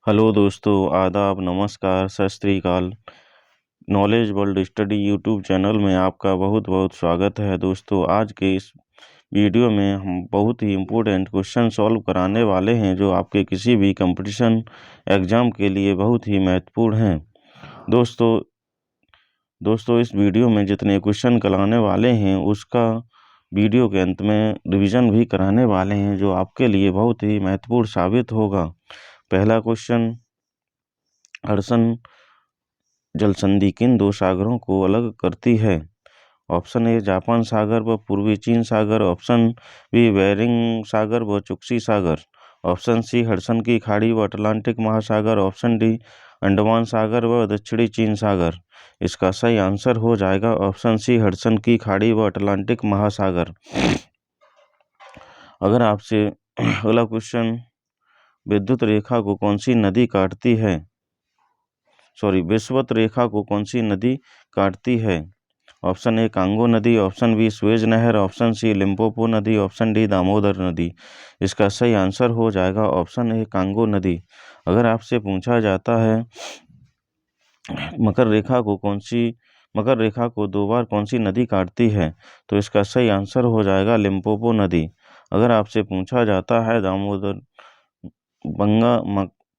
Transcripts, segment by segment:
Hello दोस्तों, आदाब, नमस्कार, सत श्री अकाल। Knowledge world study YouTube channel में आपका बहुत बहुत स्वागत है। दोस्तों, आज के इस वीडियो में हम बहुत ही इम्पोर्टेंट क्वेश्चन सॉल्व कराने वाले हैं जो आपके किसी भी कंपटीशन एग्ज़ाम के लिए बहुत ही महत्वपूर्ण हैं। दोस्तों दोस्तों इस वीडियो में जितने क्वेश्चन कराने वाले हैं उसका वीडियो के अंत में रिवीजन भी कराने वाले हैं जो आपके लिए बहुत ही महत्वपूर्ण साबित होगा। पहला क्वेश्चन, हडसन जलसंधि किन दो सागरों को अलग करती है? ऑप्शन ए जापान सागर व पूर्वी चीन सागर, ऑप्शन बी बेरिंग सागर व चुक्सी सागर, ऑप्शन सी हडसन की खाड़ी व अटलांटिक महासागर, ऑप्शन डी अंडमान सागर व दक्षिणी चीन सागर। इसका सही आंसर हो जाएगा ऑप्शन सी हडसन की खाड़ी व अटलांटिक महासागर। अगर आपसे अगला क्वेश्चन, विद्युत रेखा को कौन सी नदी काटती है? विषुवत रेखा को कौन सी नदी काटती है? ऑप्शन ए कांगो नदी, ऑप्शन बी स्वेज नहर, ऑप्शन सी लिम्पोपो नदी, ऑप्शन डी दामोदर नदी। इसका सही आंसर हो जाएगा ऑप्शन ए कांगो नदी। अगर आपसे पूछा जाता है मकर रेखा को दो बार कौन सी नदी काटती है, तो इसका सही आंसर हो जाएगा लिम्पोपो नदी। अगर आपसे पूछा जाता है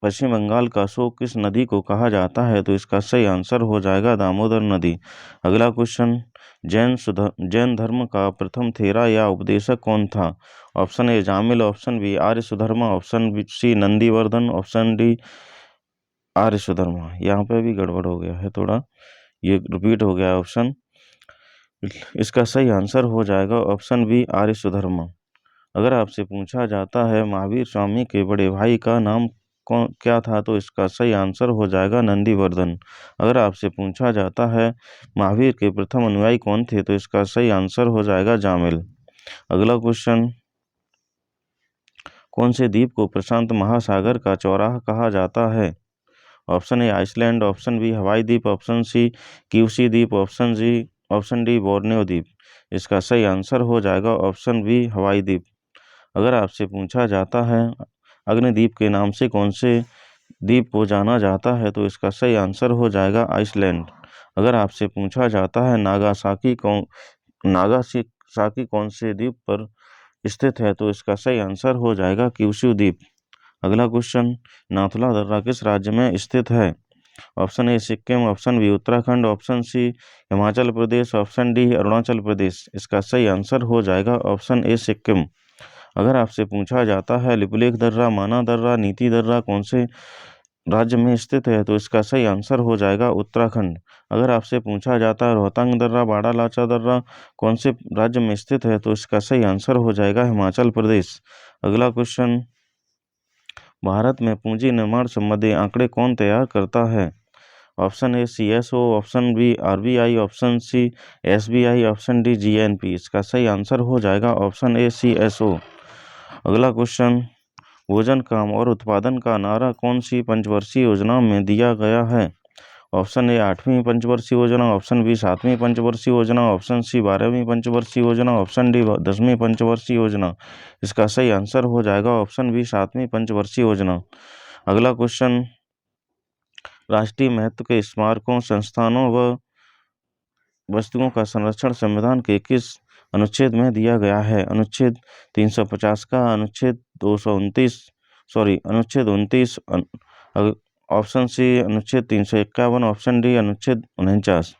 पश्चिम बंगाल का अशोक किस नदी को कहा जाता है, तो इसका सही आंसर हो जाएगा दामोदर नदी। अगला क्वेश्चन, जैन धर्म का प्रथम थेरा या उपदेशक कौन था? Option A Jamali, option B Arya Sudharma, option B C Nandivardhan, option D Arya Sudharma. यहाँ पे भी गड़बड़ हो गया है, थोड़ा ये रिपीट हो गया ऑप्शन। इसका सही आंसर हो जाएगा ऑप्शन बी आर्य सुधर्मा। अगर आपसे पूछा जाता है महावीर स्वामी के बड़े भाई का नाम क्या था, तो इसका सही आंसर हो जाएगा नंदीवर्धन। अगर आपसे पूछा जाता है महावीर के प्रथम अनुयायी कौन थे, तो इसका सही आंसर हो जाएगा जामिल। अगला क्वेश्चन, कौन से द्वीप को प्रशांत महासागर का चौराहा कहा जाता है? Option A Iceland, option B Hawaii द्वीप, ऑप्शन सी क्यूसी द्वीप, ऑप्शन डी बोर्नियो द्वीप। इसका सही आंसर हो जाएगा ऑप्शन बी हवाई द्वीप। अगर आपसे पूछा जाता है अग्निद्वीप के नाम से कौन से द्वीप को जाना जाता है, तो इसका सही आंसर हो जाएगा आइसलैंड। अगर आपसे पूछा जाता है नागासाकी कौन से द्वीप पर स्थित है, तो इसका सही आंसर हो जाएगा क्यूशू द्वीप। अगला क्वेश्चन, नाथुला दर्रा किस राज्य में स्थित है? Option A Sikkim, option B Uttarakhand, option C Himachal Pradesh, option D Arunachal Pradesh. इसका सही आंसर हो जाएगा ऑप्शन ए सिक्किम। अगर आपसे पूछा जाता है लिपुलेख दर्रा, माना दर्रा, नीति दर्रा कौन से राज्य में स्थित है, तो इसका सही आंसर हो जाएगा उत्तराखंड। अगर आपसे पूछा जाता है रोहतांग दर्रा, बाड़ा लाचा दर्रा कौन से राज्य में स्थित है, तो इसका सही आंसर हो जाएगा हिमाचल प्रदेश। अगला क्वेश्चन, भारत में पूंजी निर्माण संबंधी आंकड़े कौन तैयार करता है? Option A CSO, option B RBI, option C SBI, option D GNP। इसका सही आंसर हो जाएगा ऑप्शन ए CSO। अगला क्वेश्चन, भोजन, काम और उत्पादन का नारा कौन सी पंचवर्षीय योजना में दिया गया है? ऑप्शन ए 8वीं पंचवर्षीय योजना, ऑप्शन बी 7वीं पंचवर्षीय योजना, ऑप्शन सी 12वीं पंचवर्षीय योजना, ऑप्शन डी 10वीं पंचवर्षीय योजना। इसका सही आंसर हो जाएगा ऑप्शन बी 7वीं पंचवर्षीय योजना। अगला क्वेश्चन, राष्ट्रीय महत्व के स्मारकों, संस्थानों व वस्तुओं का संरक्षण संविधान के किस अनुच्छेद में दिया गया है? अनुच्छेद 350 का, अनुच्छेद 29, ऑप्शन सी अनुच्छेद 351, ऑप्शन डी अनुच्छेद 49।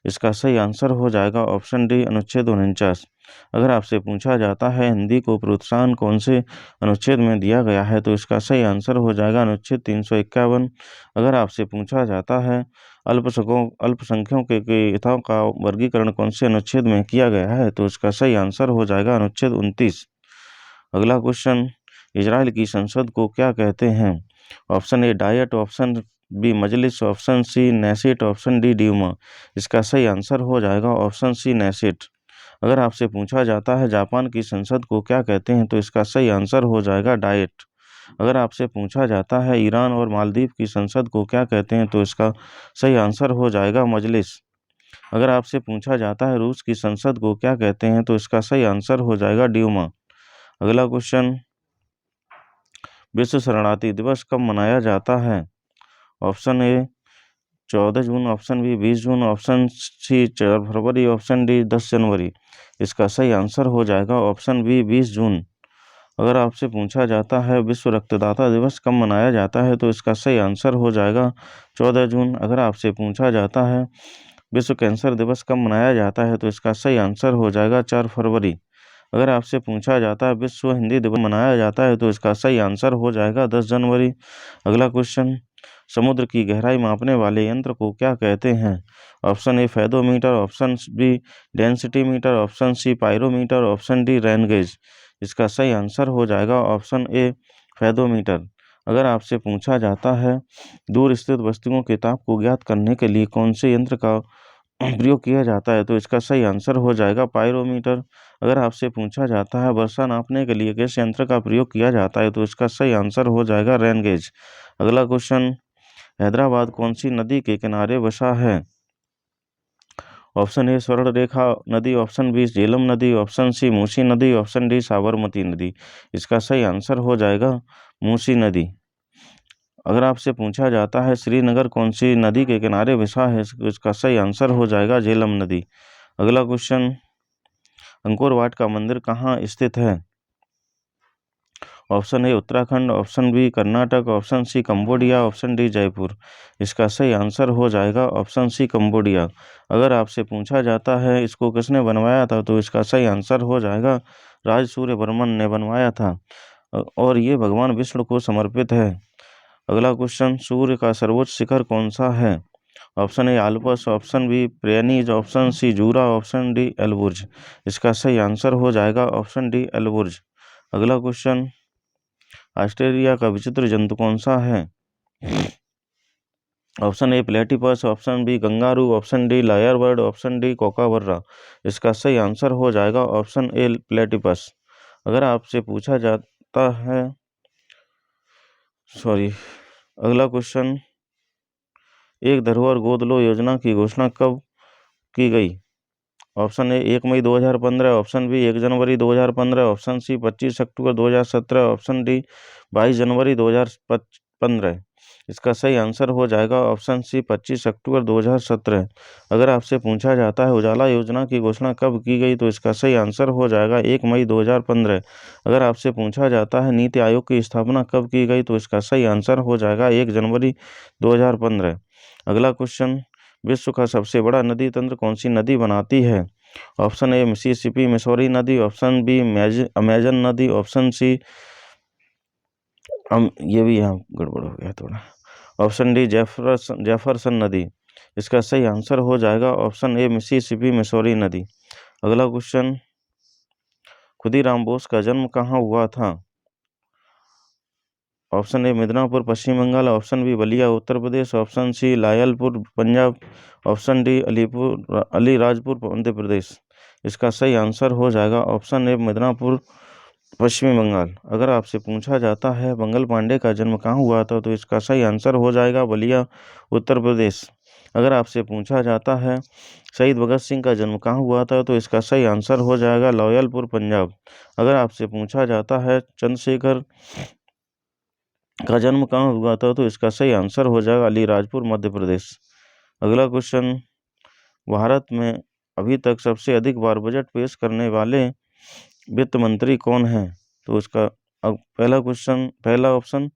इसका सही आंसर हो जाएगा ऑप्शन डी अनुच्छेद 49। अगर आपसे पूछा जाता है हिंदी को प्रोत्साहन कौन से अनुच्छेद में दिया गया है, तो इसका सही आंसर हो जाएगा अनुच्छेद 351। अगर आपसे पूछा जाता है अल्पसंख्यकों के हितों का वर्गीकरण कौन से अनुच्छेद में किया गया है, तो इसका सही आंसर हो जाएगा अनुच्छेद 29। अगला क्वेश्चन, इजराइल की संसद को क्या कहते हैं? Option A Diet, option B Majlis, option C Knesset, option D Duma. इसका सही आंसर हो जाएगा ऑप्शन सी नेसेट। अगर आपसे पूछा जाता है जापान की संसद को क्या कहते हैं, तो इसका सही आंसर हो जाएगा डाइट। अगर आपसे पूछा जाता है ईरान और मालदीव की संसद को क्या कहते हैं, तो इसका सही आंसर हो जाएगा मजलिस। अगर आपसे पूछा जाता है रूस की संसद को क्या कहते हैं, तो इसका सही आंसर हो जाएगा ड्यूमा। अगला क्वेश्चन, विश्व शरणार्थी दिवस कब मनाया जाता है? ऑप्शन ए 14 जून, ऑप्शन बी 20 जून, ऑप्शन सी 4 फरवरी, ऑप्शन डी 10 जनवरी। इसका सही आंसर हो जाएगा ऑप्शन बी 20 जून। अगर आपसे पूछा जाता है विश्व रक्तदाता दिवस कब मनाया जाता है तो इसका सही आंसर हो जाएगा 14 जून। अगर आपसे पूछा जाता है विश्व कैंसर दिवस कब मनाया जाता है तो इसका सही आंसर हो जाएगा 4 फरवरी। अगर आपसे पूछा जाता है विश्व हिंदी दिवस मनाया जाता है तो इसका सही आंसर हो जाएगा 10 जनवरी। अगला क्वेश्चन, समुद्र की गहराई मापने वाले यंत्र को क्या कहते हैं? Option A fathometer, option B density meter, option C pyrometer, option D rain gauge. इसका सही आंसर हो जाएगा ऑप्शन ए फेदोमीटर। अगर आपसे पूछा जाता है दूर स्थित वस्तुओं के ताप को ज्ञात करने के लिए कौन से यंत्र का प्रयोग किया जाता है तो इसका सही आंसर हो जाएगा पायरोमीटर। अगर आपसे पूछा जाता है वर्षा नापने के लिए किस यंत्र का प्रयोग किया जाता है तो इसका सही आंसर हो जाएगा रेन गेज। अगला क्वेश्चन, हैदराबाद कौन सी नदी के किनारे बसा है? ऑप्शन ए स्वर्ण रेखा नदी, ऑप्शन बी झेलम नदी, ऑप्शन सी मूसी नदी, ऑप्शन डी साबरमती नदी। इसका सही आंसर हो जाएगा मूसी नदी। अगर आपसे पूछा जाता है श्रीनगर कौन सी नदी के किनारे बसा है तो इसका सही आंसर हो जाएगा झेलम नदी। अगला क्वेश्चन, अंकोर वाट का मंदिर कहाँ स्थित है? Option A Uttarakhand, option B Karnataka, option C Cambodia, option D Jaipur. इसका सही आंसर हो जाएगा ऑप्शन सी कंबोडिया। अगर आपसे पूछा जाता है इसको किसने बनवाया था तो इसका सही आंसर हो जाएगा राज सूर्यवर्मन ने बनवाया था और ये भगवान विष्णु को समर्पित है। अगला क्वेश्चन, सूर्य का सर्वोच्च शिखर कौन सा है? Option A Alps, option B Pyrenees, option C Jura, option D Elburz. इसका सही आंसर हो जाएगा ऑप्शन डी एलबुर्ज। अगला क्वेश्चन, ऑस्ट्रेलिया का विचित्र जंतु कौन सा है? Option A platypus, option B kangaroo, option D lyre bird, option D kookaburra. इसका सही आंसर हो जाएगा ऑप्शन ए प्लेटिपस। अगर आपसे पूछा जाता है अगला क्वेश्चन, एक धरोहर गोद लो योजना की घोषणा कब की गई? ऑप्शन ए 1 मई 2015, ऑप्शन बी 1 जनवरी 2015, ऑप्शन सी 25 अक्टूबर 2017, ऑप्शन डी 22 जनवरी 2015। इसका सही आंसर हो जाएगा ऑप्शन सी 25 अक्टूबर 2017। अगर आपसे पूछा जाता है उजाला योजना की घोषणा कब की गई तो इसका सही आंसर हो जाएगा 1 मई 2015। अगर आपसे पूछा जाता है नीति आयोग की स्थापना कब की गई तो इसका सही आंसर हो जाएगा 1 जनवरी 2015। अगला क्वेश्चन, विश्व का सबसे बड़ा नदी तंत्र कौन सी नदी बनाती है? ऑप्शन ए मिसिसिपी मिसौरी नदी, ऑप्शन बी अमेजन नदी, ऑप्शन सी ये भी यहाँ गड़बड़ हो गया थोड़ा, ऑप्शन डी जेफरसन नदी। इसका सही आंसर हो जाएगा ऑप्शन ए मिसिसिपी मिसौरी नदी। अगला क्वेश्चन, खुदीराम बोस का जन्म कहाँ हुआ था? Option A Midnapore Paschim Bangal, option B Ballia Uttar Pradesh, option C Lyallpur Punjab, option D Alirajpur Madhya Pradesh. इसका सही आंसर हो जाएगा ऑप्शन ए मिदनापुर पश्चिमी बंगाल। अगर आपसे पूछा जाता है मंगल पांडे का जन्म कहाँ हुआ था तो इसका सही आंसर हो जाएगा बलिया उत्तर प्रदेश। अगर आपसे पूछा जाता है शहीद भगत सिंह का जन्म कहाँ हुआ था तो इसका सही आंसर हो जाएगा लायलपुर पंजाब। अगर आपसे पूछा जाता है चंद्रशेखर का जन्म कहाँ हुआ था तो इसका सही आंसर हो जाएगा अलीराजपुर मध्य प्रदेश। अगला क्वेश्चन, भारत में अभी तक सबसे अधिक बार बजट पेश करने वाले वित्त मंत्री कौन है? तो इसका पहला option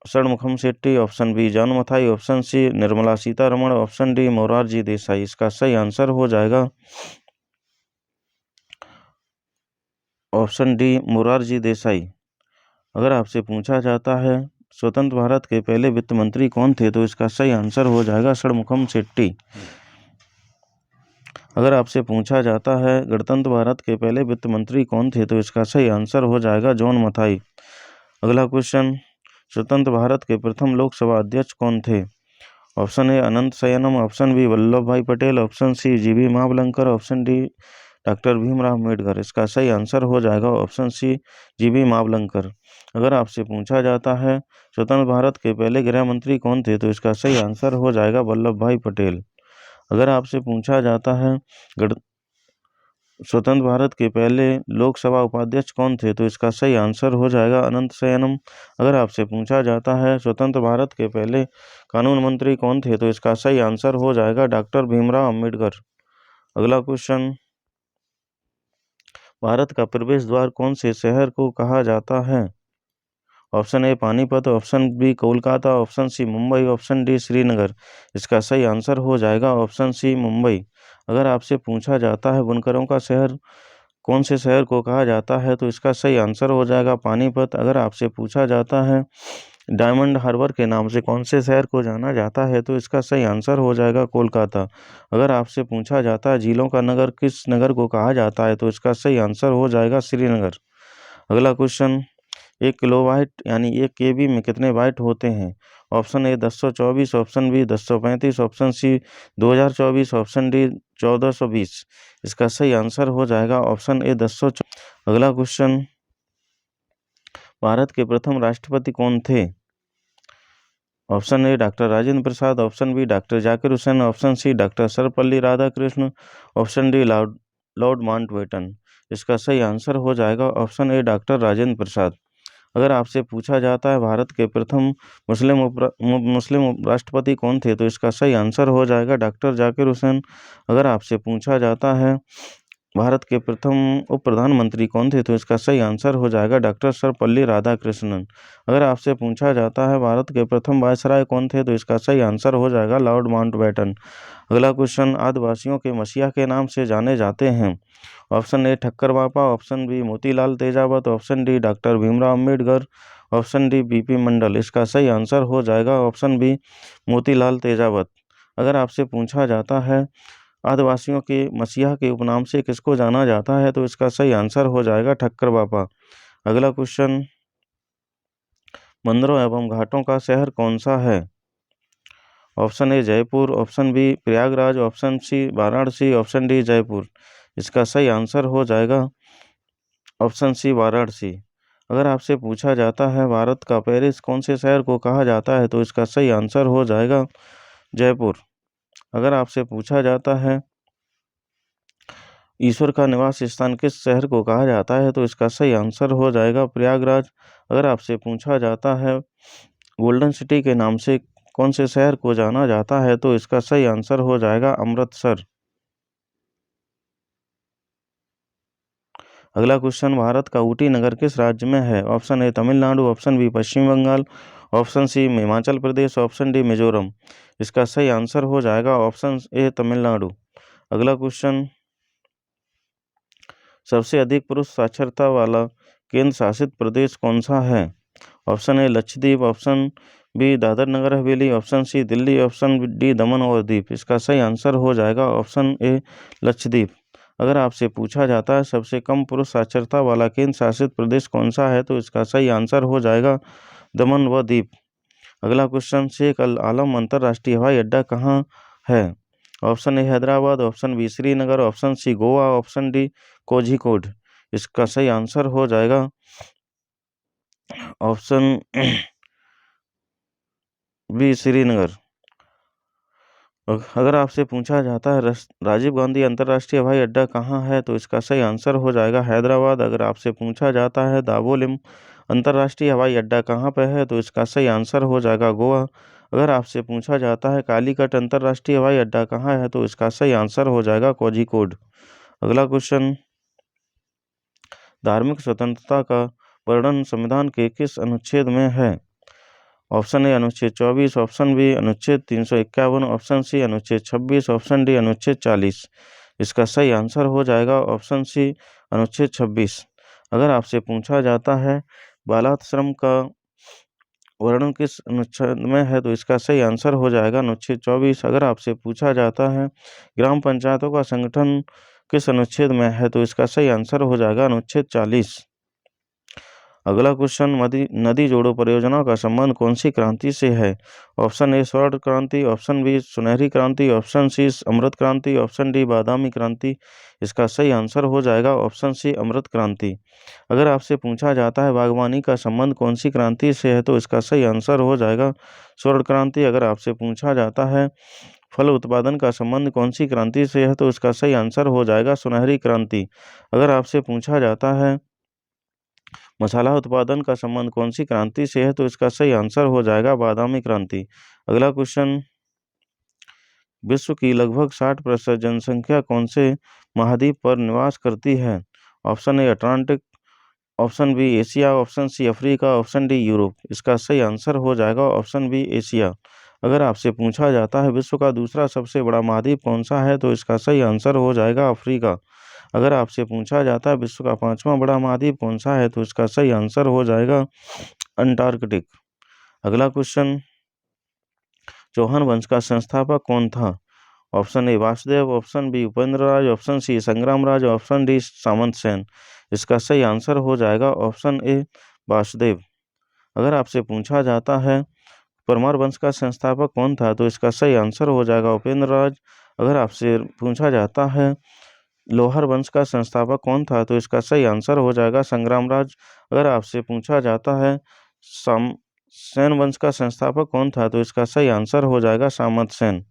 Shanmukham Chetty, option B John Mathai, option C Nirmala Sitharaman, option D Morarji Desai. इसका सही आंसर हो जाएगा ऑप्शन डी मोरारजी देसाई। अगर आपसे पूछा जाता है स्वतंत्र भारत के पहले वित्त मंत्री कौन थे तो इसका सही आंसर हो जाएगा षणमुखम शेट्टी। अगर आपसे पूछा जाता है गणतंत्र भारत के पहले वित्त मंत्री कौन थे तो इसका सही आंसर हो जाएगा जॉन मथाई। अगला क्वेश्चन, स्वतंत्र भारत के प्रथम लोकसभा अध्यक्ष कौन थे? Option A Ananthasayanam, option B Vallabh Bhai Patel, option C G B Mavalankar, option D doctor Bhimrao Ambedkar. इसका सही आंसर हो जाएगा ऑप्शन सी जीबी महाबलंकर। अगर आपसे पूछा जाता है स्वतंत्र भारत के पहले गृह मंत्री कौन थे तो इसका सही आंसर हो जाएगा वल्लभ भाई पटेल। अगर आपसे पूछा जाता है स्वतंत्र भारत के पहले लोकसभा उपाध्यक्ष कौन थे? तो इसका सही आंसर हो जाएगा अनंत शयनम। अगर आपसे पूछा जाता है स्वतंत्र भारत के पहले कानून मंत्री कौन थे? तो इसका सही आंसर हो जाएगा डॉक्टर भीमराव अंबेडकर। अगला क्वेश्चन, भारत का प्रवेश द्वार कौन से शहर को कहा जाता है? Option A Panipat, option B Kolkata, option C Mumbai, option D Srinagar. इसका सही आंसर हो जाएगा ऑप्शन सी मुंबई। अगर आपसे पूछा जाता है बुनकरों का शहर कौन से शहर को कहा जाता है? तो इसका सही आंसर हो जाएगा पानीपत। अगर आपसे पूछा जाता है डायमंड हार्बर के नाम से कौन से शहर को जाना जाता है? तो इसका सही आंसर हो जाएगा कोलकाता। अगर आपसे पूछा जाता है झीलों का नगर किस नगर को कहा जाता है? तो इसका सही आंसर हो जाएगा श्रीनगर। अगला क्वेश्चन, 1 किलोबाइट यानी 1 केबी में कितने बाइट होते हैं? Option A 1024, option B 1035, option C 2024, option D 1420। इसका सही आंसर हो जाएगा ऑप्शन ए 1024। अगला क्वेश्चन, भारत के प्रथम राष्ट्रपति कौन थे? Option A doctor Rajendra Prasad, option B doctor Zakir Hussain, option C doctor Sarvepalli Radhakrishna, option D Lord Mountbatten. इसका सही आंसर हो जाएगा option A doctor Rajendra Prasad. अगर आपसे पूछा जाता है भारत के प्रथम मुस्लिम राष्ट्रपति कौन थे? तो इसका सही आंसर हो जाएगा डॉक्टर जाकिर हुसैन। अगर आपसे पूछा जाता है भारत के प्रथम उप प्रधानमंत्री कौन थे? तो इसका सही आंसर हो जाएगा डॉक्टर सर्वपल्ली राधाकृष्णन। अगर आपसे पूछा जाता है भारत के प्रथम वायसराय कौन थे? तो इसका सही आंसर हो जाएगा लॉर्ड माउंटबेटन। अगला क्वेश्चन, आदिवासियों के मसीहा के नाम से जाने जाते हैं? Option A Thakkar Bapa, option B Motilal Tejawat, option D doctor Bhimrao Ambedkar, option D B P Mandal. इसका सही आंसर हो जाएगा ऑप्शन बी मोतीलाल तेजावत। अगर आपसे पूछा जाता है आदिवासियों के मसीहा के उपनाम से किसको जाना जाता है? तो इसका सही आंसर हो जाएगा ठक्कर बापा। अगला क्वेश्चन, मंदिरों एवं घाटों का शहर कौन सा है? Option A Jaipur, option B Prayagraj, option C Varanasi, option D Jaipur. इसका सही आंसर हो जाएगा ऑप्शन सी वाराणसी। अगर आपसे पूछा जाता है भारत का पेरिस कौन से शहर को कहा जाता है? तो इसका सही आंसर हो जाएगा जयपुर। अगर आपसे पूछा जाता है ईश्वर का निवास स्थान किस शहर को कहा जाता है? तो इसका सही आंसर हो जाएगा प्रयागराज। अगर आपसे पूछा जाता है गोल्डन सिटी के नाम से कौन से शहर को जाना जाता है? तो इसका सही आंसर हो जाएगा अमृतसर। अगला क्वेश्चन, भारत का ऊटी नगर किस राज्य में है? Option A Tamil Nadu, option B Paschim Bangal, option C Himachal Pradesh, option D Mizoram. इसका सही आंसर हो जाएगा ऑप्शन ए तमिलनाडु। अगला क्वेश्चन, सबसे अधिक पुरुष साक्षरता वाला केंद्र शासित प्रदेश कौन सा है? Option A Lakshadweep, option B Dadra Nagar Haveli, option C Delhi, option D Daman और दीव। इसका सही आंसर हो जाएगा ऑप्शन ए लक्षद्वीप। अगर आपसे पूछा जाता है सबसे कम पुरुष साक्षरता वाला केंद्र शासित प्रदेश कौन सा है? तो इसका सही आंसर हो जाएगा दमन व दीव। अगला क्वेश्चन, शेख अल आलम अंतर्राष्ट्रीय हवाई अड्डा कहाँ है? Option A Hyderabad, option B Srinagar, option C Goa, option D Kozhikode. इसका सही आंसर हो जाएगा ऑप्शन बी श्रीनगर। अगर आपसे पूछा जाता है राजीव गांधी अंतर्राष्ट्रीय हवाई अड्डा कहाँ है? तो इसका सही आंसर हो जाएगा हैदराबाद। अगर आपसे पूछा जाता है दावोलिम अंतर्राष्ट्रीय हवाई अड्डा कहाँ पर है? तो इसका सही आंसर हो जाएगा गोवा। अगर आपसे पूछा जाता है कालीकट अंतर्राष्ट्रीय हवाई अड्डा कहाँ है? तो इसका सही आंसर हो जाएगा कोझिकोड। अगला क्वेश्चन, धार्मिक स्वतंत्रता का वर्णन संविधान के किस अनुच्छेद में है? ऑप्शन ए अनुच्छेद 24, ऑप्शन बी अनुच्छेद 351, ऑप्शन सी अनुच्छेद 26, ऑप्शन डी अनुच्छेद 40। इसका सही आंसर हो जाएगा ऑप्शन सी अनुच्छेद 26। अगर आपसे पूछा जाता है बालाश्रम का वर्णन किस अनुच्छेद में है? तो इसका सही आंसर हो जाएगा अनुच्छेद 24। अगर आपसे पूछा जाता है ग्राम पंचायतों का संगठन किस अनुच्छेद में है? तो इसका सही आंसर हो जाएगा अनुच्छेद 40। अगला क्वेश्चन, नदी जोड़ो परियोजना का संबंध कौन सी क्रांति से है? ऑप्शन ए स्वर्ण क्रांति, ऑप्शन बी सुनहरी क्रांति, ऑप्शन सी अमृत क्रांति, ऑप्शन डी बादामी क्रांति। इसका सही आंसर हो जाएगा ऑप्शन सी अमृत क्रांति। अगर आपसे पूछा जाता है बागवानी का संबंध कौन सी क्रांति से है? तो इसका सही आंसर हो जाएगा स्वर्ण क्रांति। अगर आपसे पूछा जाता है फल उत्पादन का संबंध कौन सी क्रांति से है तो इसका सही आंसर हो जाएगा सुनहरी क्रांति। अगर आपसे पूछा जाता है मसाला उत्पादन का संबंध कौन सी क्रांति से है तो इसका सही आंसर हो जाएगा बादामी क्रांति। अगला क्वेश्चन, विश्व की लगभग 60% जनसंख्या कौन से महाद्वीप पर निवास करती है? Option A Atlantic, option B Asia, option C Africa, option D Europe. इसका सही आंसर हो जाएगा ऑप्शन बी एशिया। अगर आपसे पूछा जाता है विश्व का दूसरा सबसे बड़ा महाद्वीप कौन सा है तो इसका सही आंसर हो जाएगा अफ्रीका। अगर आपसे पूछा जाता है विश्व का 5वां बड़ा महाद्वीप कौन सा है तो इसका सही आंसर हो जाएगा अंटार्कटिक। अगला क्वेश्चन, चौहान वंश का संस्थापक कौन था? Option A Vasudev, option B Upendra Raj, option C Sangram Raj, option D Samant Sen. इसका सही आंसर हो जाएगा ऑप्शन ए वासुदेव। अगर आपसे पूछा जाता है परमार वंश का संस्थापक कौन था तो इसका सही आंसर हो जाएगा उपेंद्र राज। अगर आपसे पूछा जाता है लोहार वंश का संस्थापक कौन था तो इसका सही आंसर हो जाएगा संग्राम राज। अगर आपसे पूछा जाता है सेन वंश का संस्थापक कौन था तो इसका सही आंसर हो जाएगा सामंत सेन।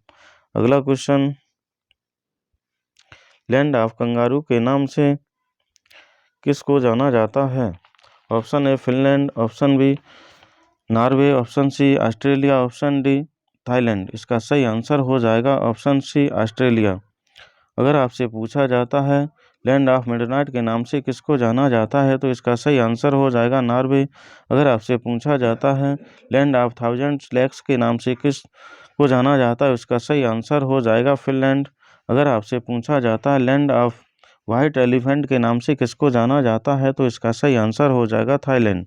अगला क्वेश्चन, लैंड ऑफ कंगारू के नाम से किसको जाना जाता है? Option A Finland, option B Norway, option C Australia, option D Thailand. इसका सही आंसर हो जाएगा ऑप्शन सी ऑस्ट्रेलिया। अगर आपसे पूछा जाता है लैंड ऑफ मिडनाइट के नाम से किसको जाना जाता है तो इसका सही आंसर हो जाएगा नॉर्वे। अगर आपसे पूछा जाता है लैंड ऑफ थाउजेंड लेक्स के नाम से किस को जाना जाता है इसका सही आंसर हो जाएगा फिनलैंड। अगर आपसे पूछा जाता है लैंड ऑफ व्हाइट एलिफेंट के नाम से किसको जाना जाता है तो इसका सही आंसर हो जाएगा थाईलैंड।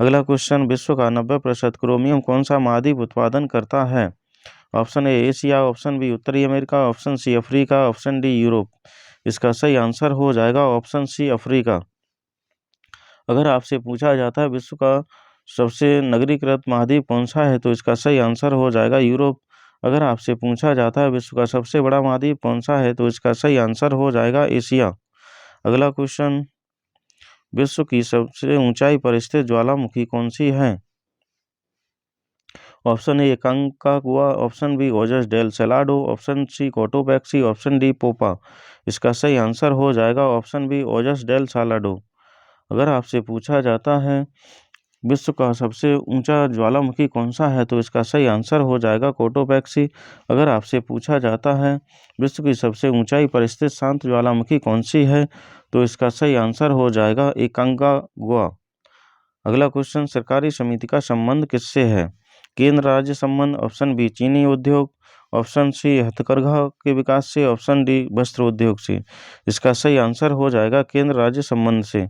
अगला क्वेश्चन, विश्व का 90% क्रोमियम कौन सा महाद्वीप उत्पादन करता है? Option A Asia, option B उत्तरी America, option C Africa, option D Europe. इसका सही आंसर हो जाएगा ऑप्शन सी अफ्रीका। अगर आपसे पूछा जाता है विश्व का सबसे नगरीकृत महाद्वीप कौन सा है तो इसका सही आंसर हो जाएगा यूरोप। अगर आपसे पूछा जाता है विश्व का सबसे बड़ा महाद्वीप कौन सा है तो इसका सही आंसर हो जाएगा एशिया। अगला क्वेश्चन, विश्व की सबसे ऊंचाई पर स्थित ज्वालामुखी कौन सी है? Option A Aconcagua, option B Ojos del Salado, option C Cotopaxi, option D Popa. इसका सही आंसर हो जाएगा option B Ojos del Salado. अगर आपसे पूछा जाता है विश्व का सबसे ऊंचा ज्वालामुखी कौन सा है तो इसका सही आंसर हो जाएगा कोटोपैक्सी। अगर आपसे पूछा जाता है विश्व की सबसे ऊंचाई पर स्थित शांत ज्वालामुखी कौन सी है तो इसका सही आंसर हो जाएगा एकांकागुआ। अगला क्वेश्चन, सरकारी समिति का संबंध किससे है? केंद्र राज्य संबंध, ऑप्शन बी चीनी उद्योग, ऑप्शन सी हथकरघा के विकास से, ऑप्शन डी वस्त्र उद्योग से। इसका सही आंसर हो जाएगा केंद्र राज्य संबंध से।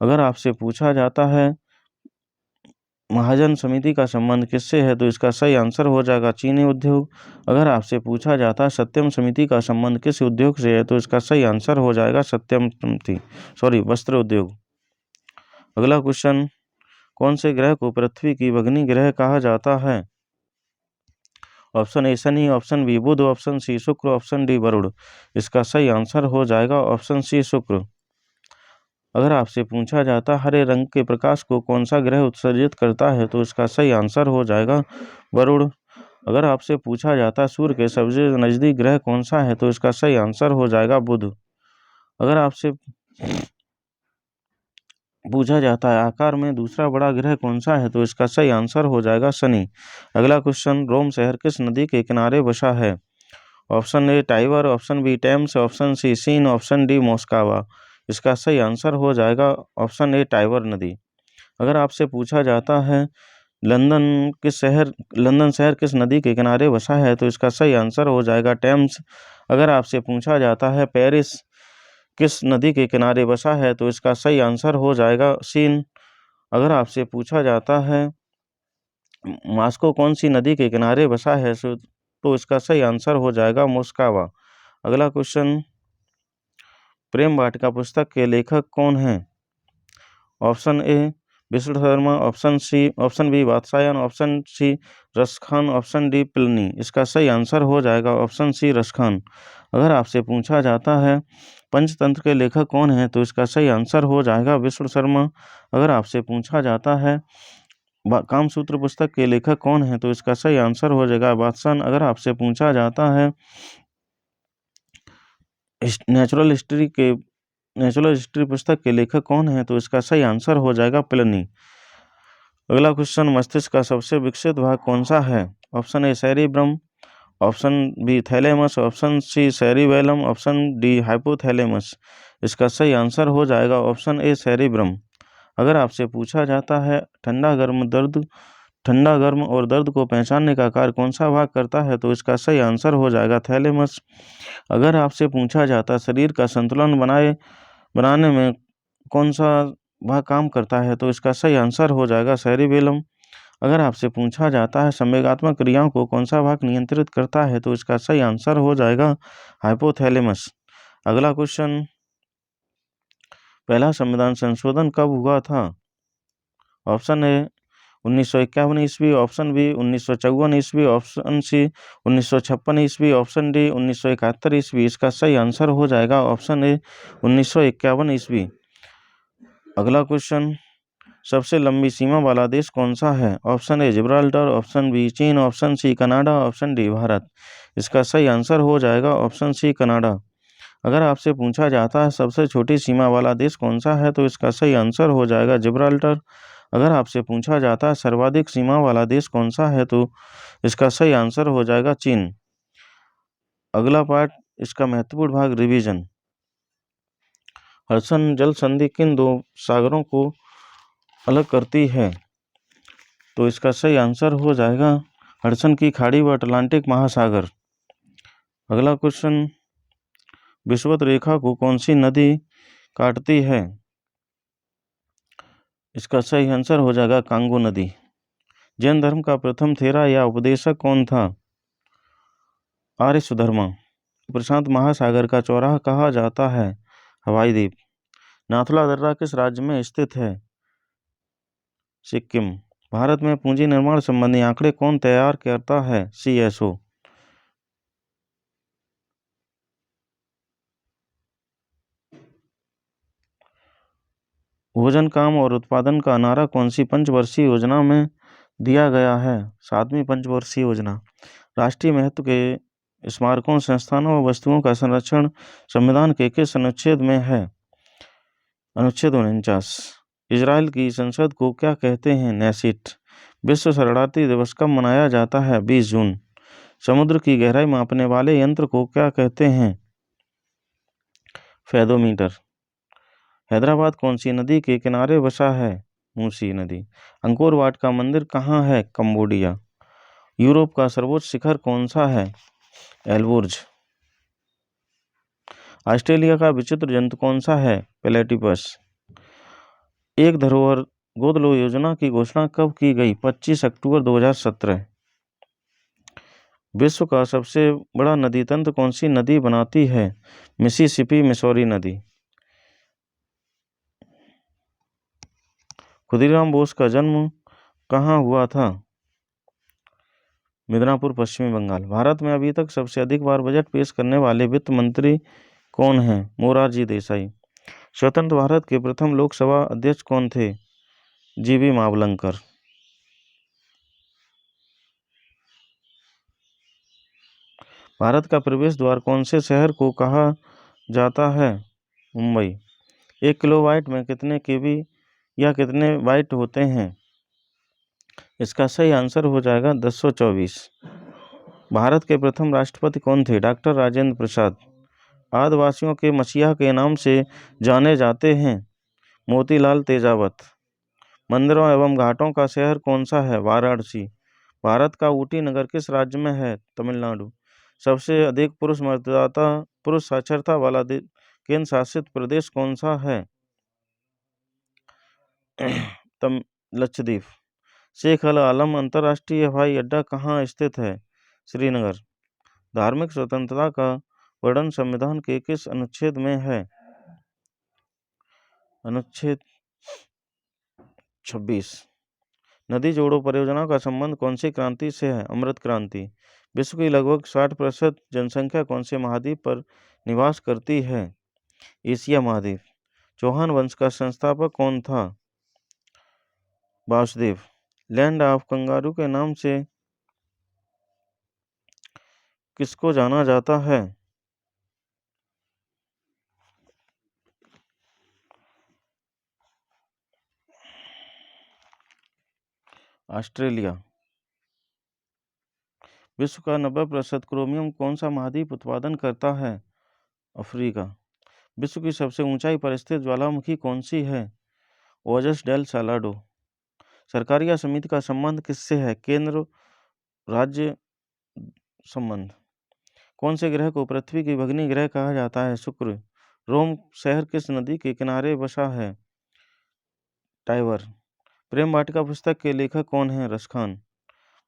अगर आपसे पूछा जाता है महाजन समिति का संबंध किससे है तो इसका सही आंसर हो जाएगा चीनी उद्योग। अगर आपसे पूछा जाता है सत्यम समिति का संबंध किस उद्योग से है तो इसका सही आंसर हो जाएगा वस्त्र उद्योग। अगला क्वेश्चन, कौन से ग्रह को पृथ्वी की भगिनी ग्रह कहा जाता है? Option A Shani, option B Budh, option C Shukra, option D Varun. इसका सही आंसर हो जाएगा ऑप्शन सी शुक्र। अगर आपसे पूछा जाता हरे रंग के प्रकाश को कौन सा ग्रह उत्सर्जित करता है तो इसका सही आंसर हो जाएगा वरुण। अगर आपसे पूछा जाता सूर्य के सबसे नजदीक ग्रह कौन सा है तो इसका सही आंसर हो जाएगा बुध। अगर आपसे पूछा जाता है आकार में दूसरा बड़ा ग्रह कौन सा है तो इसका सही आंसर हो जाएगा शनि। अगला क्वेश्चन, रोम शहर किस नदी के किनारे बसा है? Option A Tiber, option B Thames, option C Seine, option D Moskva. इसका सही आंसर हो जाएगा ऑप्शन ए टाइबर नदी। अगर आपसे पूछा जाता है लंदन शहर किस नदी के किनारे बसा है तो इसका सही आंसर हो जाएगा टेम्स। अगर आपसे पूछा जाता है पेरिस किस नदी के किनारे बसा है तो इसका सही आंसर हो जाएगा सीन। अगर आपसे पूछा जाता है मॉस्को कौन सी नदी के किनारे बसा है तो इसका सही आंसर हो जाएगा मोस्कावा। अगला क्वेश्चन, प्रेम वाटिका पुस्तक के लेखक कौन हैं? Option A Vishnu Sharma, option B Vatsyayan, option C Raskhan, option D Pliny. इसका सही आंसर हो जाएगा ऑप्शन सी रसखान। अगर आपसे पूछा जाता है पंचतंत्र के लेखक कौन हैं तो इसका सही आंसर हो जाएगा विष्णु शर्मा। अगर आपसे पूछा जाता है कामसूत्र पुस्तक के लेखक कौन है? तो इसका सही आंसर हो जाएगा वात्सन। अगर आपसे पूछा जाता है नेचुरल हिस्ट्री पुस्तक के लेखक कौन है? तो इसका सही आंसर हो जाएगा प्लिनी। अगला क्वेश्चन, मस्तिष्क का सबसे विकसित भाग कौन सा है? Option A cerebrum, option B thalamus, option C cerebellum, option D hypothalamus. इसका सही आंसर हो जाएगा ऑप्शन ए सेरिब्रम। अगर आपसे पूछा जाता है ठंडा गर्म और दर्द को पहचानने का कार्य कौन सा भाग करता है? तो इसका सही आंसर हो जाएगा थैलेमस। अगर आपसे पूछा जाता है शरीर का संतुलन बनाने में कौन सा भाग काम करता है? तो इसका सही आंसर हो जाएगा सेरिबेलम। अगर आपसे पूछा जाता है संवेगात्मक क्रियाओं को कौन सा भाग नियंत्रित करता है? तो इसका सही आंसर हो जाएगा हाइपोथैलेमस। अगला क्वेश्चन, पहला संविधान संशोधन कब हुआ था? ऑप्शन ए 1951 ईस्वी, ऑप्शन बी 1954 ईस्वी, ऑप्शन सी 1956 ईस्वी, ऑप्शन डी 1971 ईस्वी। इसका सही आंसर हो जाएगा ऑप्शन ए 1951 ईस्वी। अगला क्वेश्चन, सबसे लंबी सीमा वाला देश कौन सा है? Option A Gibraltar, option B चीन, option C Canada, option D Bharat. इसका सही आंसर हो जाएगा ऑप्शन सी कनाडा। अगर आपसे पूछा जाता है सबसे छोटी सीमा वाला देश कौन सा है? तो इसका सही आंसर हो जाएगा जिब्राल्टर। अगर आपसे पूछा जाता है सर्वाधिक सीमा वाला देश कौन सा है? तो इसका सही आंसर हो जाएगा चीन। अगला पार्ट, इसका महत्वपूर्ण भाग रिवीजन। हडसन जल संधि किन दो सागरों को अलग करती है? तो इसका सही आंसर हो जाएगा हडसन की खाड़ी व अटलांटिक महासागर। अगला क्वेश्चन, विषुवत रेखा को कौन सी नदी काटती है? इसका सही आंसर हो जाएगा कांगो नदी। जैन धर्म का प्रथम थेरा या उपदेशक कौन था? आर्य सुधर्मा। प्रशांत महासागर का चौराहा कहा जाता है? हवाई द्वीप। नाथुला दर्रा किस राज्य में स्थित है? सिक्किम। भारत में पूंजी निर्माण संबंधी आंकड़े कौन तैयार करता है? CSO। भोजन, काम और उत्पादन का नारा कौन सी पंचवर्षीय योजना में दिया गया है? 7वीं पंचवर्षीय योजना। राष्ट्रीय महत्व के स्मारकों, संस्थानों व वस्तुओं का संरक्षण संविधान के किस अनुच्छेद में है? अनुच्छेद 49। इजराइल की संसद को क्या कहते हैं? नेसिट। विश्व शरणार्थी दिवस कब मनाया जाता है? 20 जून। समुद्र की गहराई मापने वाले यंत्र को क्या कहते हैं? फेदोमीटर। हैदराबाद कौन सी नदी के किनारे बसा है? मूसी नदी। अंकोर वाट का मंदिर कहाँ है? कंबोडिया। यूरोप का सर्वोच्च शिखर कौन सा है? एल्बुर्ज। ऑस्ट्रेलिया का विचित्र जंतु कौन सा है? प्लेटिपस। एक धरोहर गोद लो योजना की घोषणा कब की गई? 25 अक्टूबर 2017। विश्व का सबसे बड़ा नदी तंत्र कौन सी नदी बनाती है? मिसिसिपी मिसौरी नदी। खुदीराम बोस का जन्म कहाँ हुआ था? मिदनापुर, पश्चिमी बंगाल। भारत में अभी तक सबसे अधिक बार बजट पेश करने वाले वित्त मंत्री कौन हैं? मोरारजी देसाई। स्वतंत्र भारत के प्रथम लोकसभा अध्यक्ष कौन थे? जीबी मावलंकर। भारत का प्रवेश द्वार कौन से शहर को कहा जाता है? मुंबई। 1 किलोबाइट में कितने केबी या कितने बाइट होते हैं? इसका सही आंसर हो जाएगा 1024। भारत के प्रथम राष्ट्रपति कौन थे? डॉक्टर राजेंद्र प्रसाद। आदिवासियों के मसीहा के नाम से जाने जाते हैं? मोतीलाल तेजावत। मंदिरों एवं घाटों का शहर कौन सा है? वाराणसी। भारत का ऊटी नगर किस राज्य में है? तमिलनाडु। सबसे अधिक पुरुष साक्षरता वाला केंद्र शासित प्रदेश कौन सा है? लक्षद्वीप। शेख अल आलम अंतर्राष्ट्रीय हवाई अड्डा कहाँ स्थित है? श्रीनगर। धार्मिक स्वतंत्रता का वर्णन संविधान के किस अनुच्छेद में है? अनुच्छेद 26। नदी जोड़ो परियोजना का संबंध कौन सी क्रांति से है? अमृत क्रांति। विश्व की लगभग 60% जनसंख्या कौन से महाद्वीप पर निवास करती है? एशिया महाद्वीप। चौहान वंश का संस्थापक कौन था? वासुदेव। लैंड ऑफ कंगारू के नाम से किसको जाना जाता है? ऑस्ट्रेलिया। विश्व का 90% क्रोमियम कौन सा महाद्वीप उत्पादन करता है? अफ्रीका। विश्व की सबसे ऊंचाई पर स्थित ज्वालामुखी कौन सी है? ओजस डेल सालाडो। सरकारी या समिति का संबंध किससे है? केंद्र राज्य संबंध। कौन से ग्रह को पृथ्वी की भगिनी ग्रह कहा जाता है? शुक्र। रोम शहर किस नदी के किनारे बसा है? टाइबर। प्रेम वाटिका पुस्तक के लेखक कौन है? रसखान।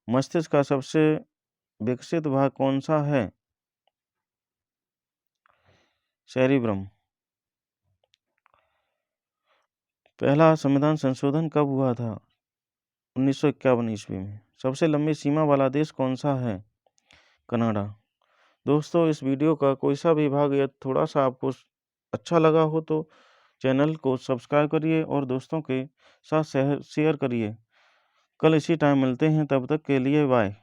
मस्तिष्क का सबसे विकसित भाग कौन सा है? सेरिब्रम। पहला संविधान संशोधन कब हुआ था? 1951 ईस्वी में। सबसे लंबी सीमा वाला देश कौन सा है? कनाडा। दोस्तों, इस वीडियो का कोई सा भी भाग या थोड़ा सा आपको अच्छा लगा हो तो चैनल को सब्सक्राइब करिए और दोस्तों के साथ शेयर करिए। कल इसी टाइम मिलते हैं, तब तक के लिए बाय।